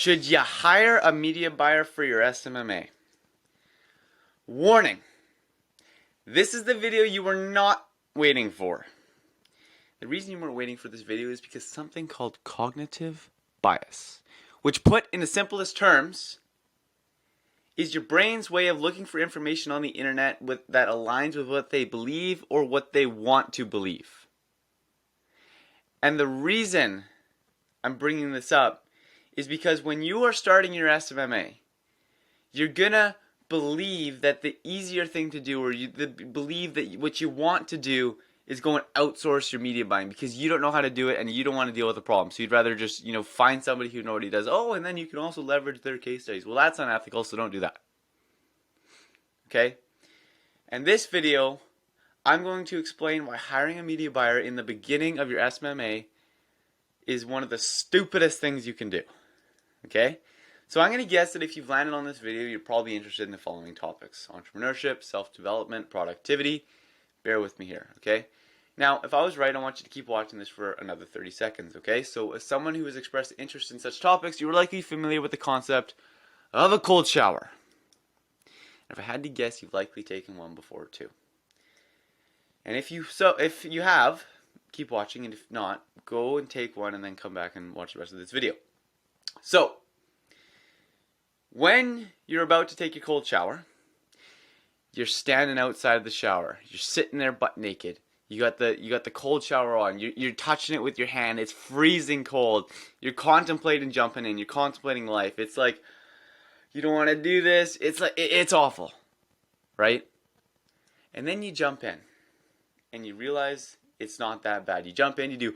Should you hire a media buyer for your SMMA? Warning, this is the video you were not waiting for. The reason you weren't waiting for this video is because something called cognitive bias, which put in the simplest terms, is your brain's way of looking for information on the internet that aligns with what they believe or what they want to believe. And the reason I'm bringing this up is because when you are starting your SMMA, you're gonna believe that the easier thing to do, or believe that what you want to do is go and outsource your media buying because you don't know how to do it and you don't want to deal with the problem. So you'd rather just, find somebody who already does. Oh, and then you can also leverage their case studies. Well, that's unethical, so don't do that. Okay? And this video, I'm going to explain why hiring a media buyer in the beginning of your SMMA is one of the stupidest things you can do. Okay? So I'm going to guess that if you've landed on this video, you're probably interested in the following topics: entrepreneurship, self-development, productivity. Bear with me here, okay? Now, if I was right, I want you to keep watching this for another 30 seconds, okay? So as someone who has expressed interest in such topics, you are likely familiar with the concept of a cold shower. And if I had to guess, you've likely taken one before too. And if you have, keep watching, and if not, go and take one and then come back and watch the rest of this video. So, when you're about to take your cold shower, you're standing outside of the shower. You're sitting there butt naked. You got the cold shower on. You're touching it with your hand. It's freezing cold. You're contemplating jumping in. You're contemplating life. It's like you don't want to do this. It's awful, right? And then you jump in, and you realize it's not that bad. You jump in. You do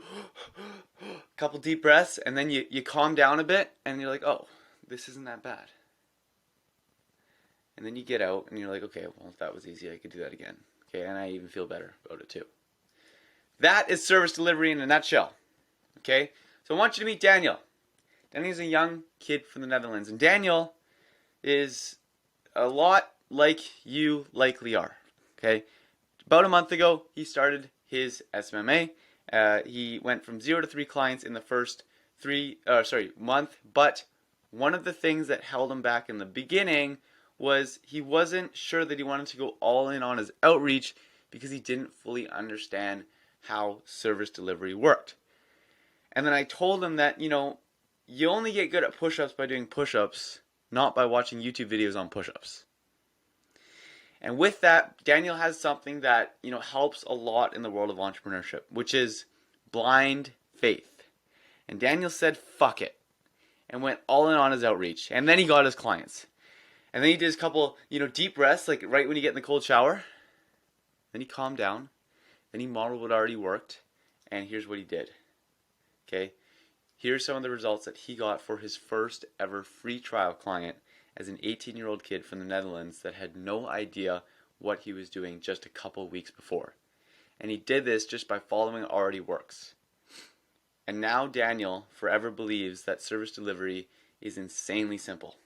a couple deep breaths, and then you calm down a bit, and you're like, oh, this isn't that bad. And then you get out and you're like, okay, well, if that was easy, I could do that again. Okay, and I even feel better about it too. That is service delivery in a nutshell. Okay, so I want you to meet Daniel. Daniel's a young kid from the Netherlands, and Daniel is a lot like you likely are. Okay, about a month ago, he started his SMMA. He went from 0 to 3 clients in the first month, but one of the things that held him back in the beginning was he wasn't sure that he wanted to go all in on his outreach because he didn't fully understand how service delivery worked. And then I told him that, you only get good at push-ups by doing push-ups, not by watching YouTube videos on push-ups. And with that, Daniel has something that, helps a lot in the world of entrepreneurship, which is blind faith. And Daniel said, fuck it, and went all in on his outreach. And then he got his clients. And then he did his couple, deep breaths, like right when you get in the cold shower. Then he calmed down. Then he modeled what already worked. And here's what he did. Okay? Here's some of the results that he got for his first ever free trial client as an 18-year-old kid from the Netherlands that had no idea what he was doing just a couple weeks before. And he did this just by following what already works. And now Daniel forever believes that service delivery is insanely simple.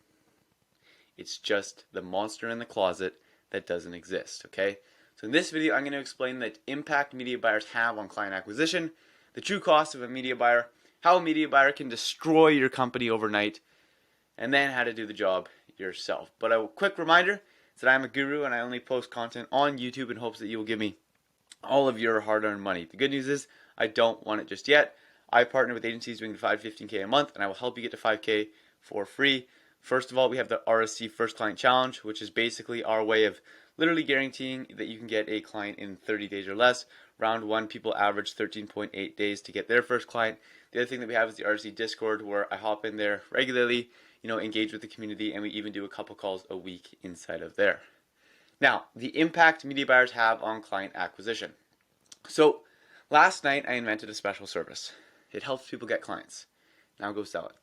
It's just the monster in the closet that doesn't exist, okay? So in this video, I'm going to explain the impact media buyers have on client acquisition, the true cost of a media buyer, how a media buyer can destroy your company overnight, and then how to do the job yourself. But a quick reminder is that I'm a guru and I only post content on YouTube in hopes that you will give me all of your hard-earned money. The good news is I don't want it just yet. I partner with agencies doing 5 to 15K a month, and I will help you get to 5K for free. First of all, we have the RSC First Client Challenge, which is basically our way of literally guaranteeing that you can get a client in 30 days or less. Round 1, people average 13.8 days to get their first client. The other thing that we have is the RSC Discord, where I hop in there regularly, engage with the community, and we even do a couple calls a week inside of there. Now, the impact media buyers have on client acquisition. So, last night I invented a special service. It helps people get clients. Now go sell it.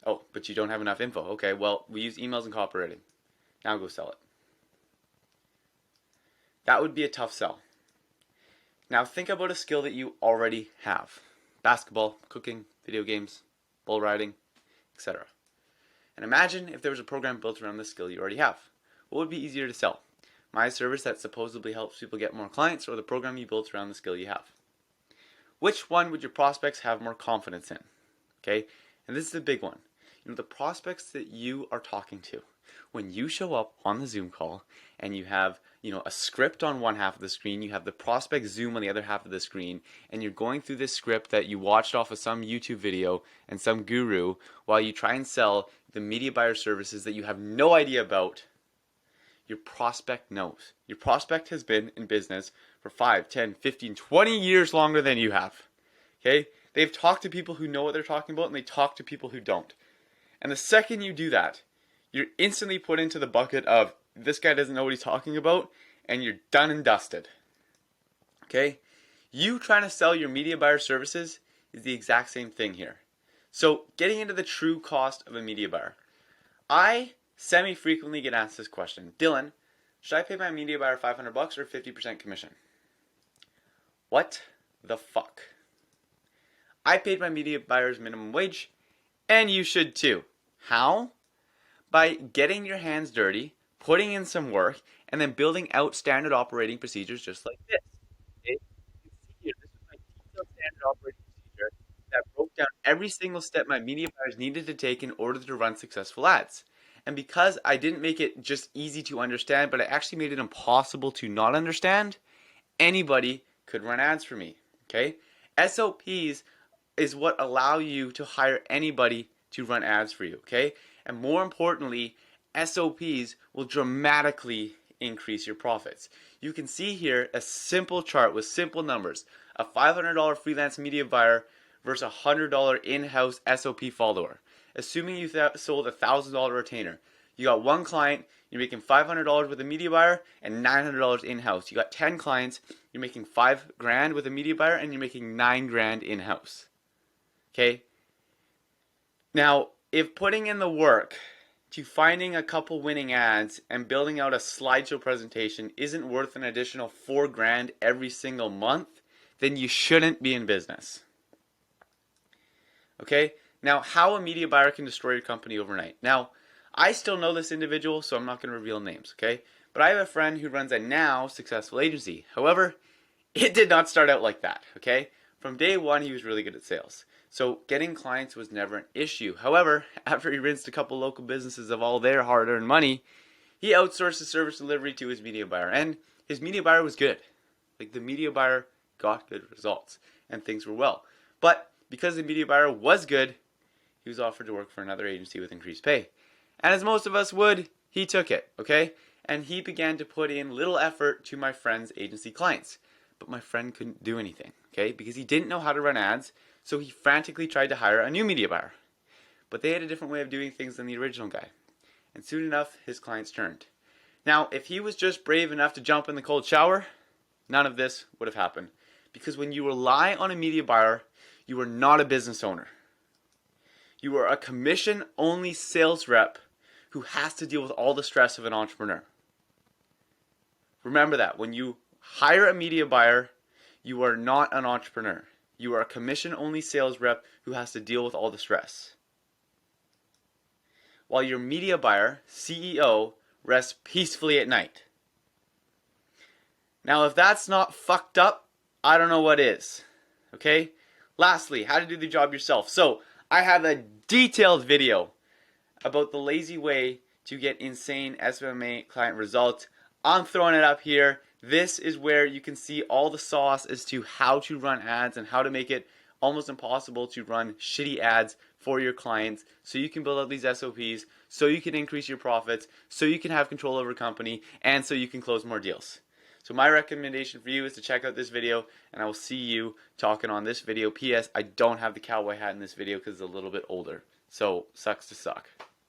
Oh, but you don't have enough info. Okay, well, we use emails and copywriting. Now go sell it. That would be a tough sell. Now think about a skill that you already have. Basketball, cooking, video games, bull riding, etc. And imagine if there was a program built around this skill you already have. What would be easier to sell? My service that supposedly helps people get more clients, or the program you built around the skill you have? Which one would your prospects have more confidence in? Okay? And this is a big one. You know, the prospects that you are talking to, when you show up on the Zoom call and you have, you know, a script on one half of the screen, you have the prospect Zoom on the other half of the screen, and you're going through this script that you watched off of some YouTube video and some guru while you try and sell the media buyer services that you have no idea about, your prospect knows. Your prospect has been in business for 5, 10, 15, 20 years longer than you have. Okay? They've talked to people who know what they're talking about, and they talk to people who don't. And the second you do that, you're instantly put into the bucket of, this guy doesn't know what he's talking about, and you're done and dusted. Okay? You trying to sell your media buyer services is the exact same thing here. So, getting into the true cost of a media buyer. I semi-frequently get asked this question. Dylan, should I pay my media buyer $500 or 50% commission? What the fuck? I paid my media buyers minimum wage, and you should too. How? By getting your hands dirty, putting in some work, and then building out standard operating procedures just like this. Okay? You can see here, this is my detailed standard operating procedure that broke down every single step my media buyers needed to take in order to run successful ads. And because I didn't make it just easy to understand, but I actually made it impossible to not understand, anybody could run ads for me. Okay? SOPs is what allow you to hire anybody to run ads for you. Okay? And more importantly, SOPs will dramatically increase your profits. You can see here a simple chart with simple numbers. A $500 freelance media buyer versus a $100 in-house SOP follower. Assuming you sold a $1,000 retainer. You got one client, you're making $500 with a media buyer and $900 in-house. You got 10 clients, you're making $5,000 with a media buyer and you're making $9,000 in-house. Okay? Now, if putting in the work to finding a couple winning ads and building out a slideshow presentation isn't worth an additional $4,000 every single month, then you shouldn't be in business. Okay? Now, how a media buyer can destroy your company overnight. Now, I still know this individual, so I'm not going to reveal names, okay? But I have a friend who runs a now successful agency. However, it did not start out like that, okay? From day one, he was really good at sales. So getting clients was never an issue. However, after he rinsed a couple local businesses of all their hard-earned money, he outsourced his service delivery to his media buyer. And his media buyer was good. Like, the media buyer got good results, and things were well. But because the media buyer was good, he was offered to work for another agency with increased pay. And as most of us would, he took it, okay? And he began to put in little effort to my friend's agency clients. But my friend couldn't do anything, okay? Because he didn't know how to run ads, so he frantically tried to hire a new media buyer. But they had a different way of doing things than the original guy. And soon enough, his clients turned. Now, if he was just brave enough to jump in the cold shower, none of this would have happened. Because when you rely on a media buyer, you are not a business owner. You are a commission-only sales rep who has to deal with all the stress of an entrepreneur. Remember that. When you hire a media buyer, you are not an entrepreneur. You are a commission-only sales rep who has to deal with all the stress. While your media buyer, CEO, rests peacefully at night. Now, if that's not fucked up, I don't know what is. Okay? Lastly, how to do the job yourself. So, I have a detailed video about the lazy way to get insane SMMA client results. I'm throwing it up here. This is where you can see all the sauce as to how to run ads and how to make it almost impossible to run shitty ads for your clients so you can build out these SOPs, so you can increase your profits, so you can have control over your company, and so you can close more deals. So my recommendation for you is to check out this video, and I will see you talking on this video. P.S. I don't have the cowboy hat in this video because it's a little bit older. So, sucks to suck.